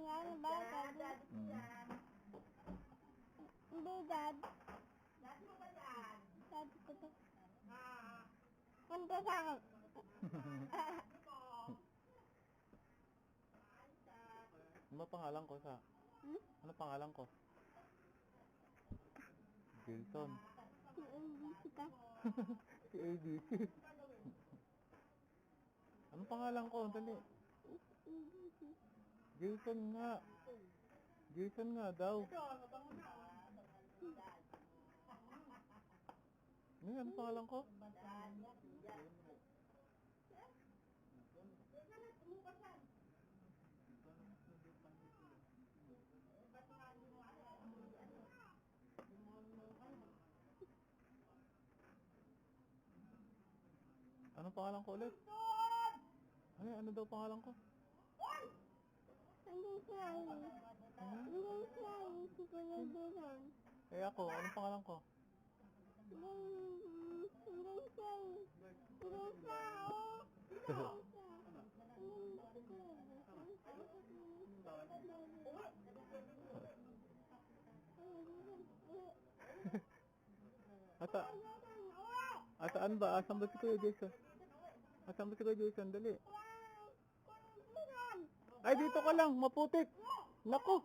Ano ba? Hindi, Dad. Dad mo ba yan? Dad ko to. Punta sa akin. Ano pangalan ko sa? Ano pangalan ko? Gilson. Si ABC ka. Si ABC. Ano pangalan ko? Dali. ABC. Gilson nga. Gilson nga daw. Ano pangalan ko? Anong pangalan ko ulit? Ano daw pangalan ko? Hindi siya. Hindi siya. Si Kulidiran. Eh ako, anong pangalan ko? Hindi siya. Hindi siya. Saan ba? Asan ba si Kuya Jason? Asan ba si Kuya Jason? Dali. Ay, dito ka lang. Maputik. Naku.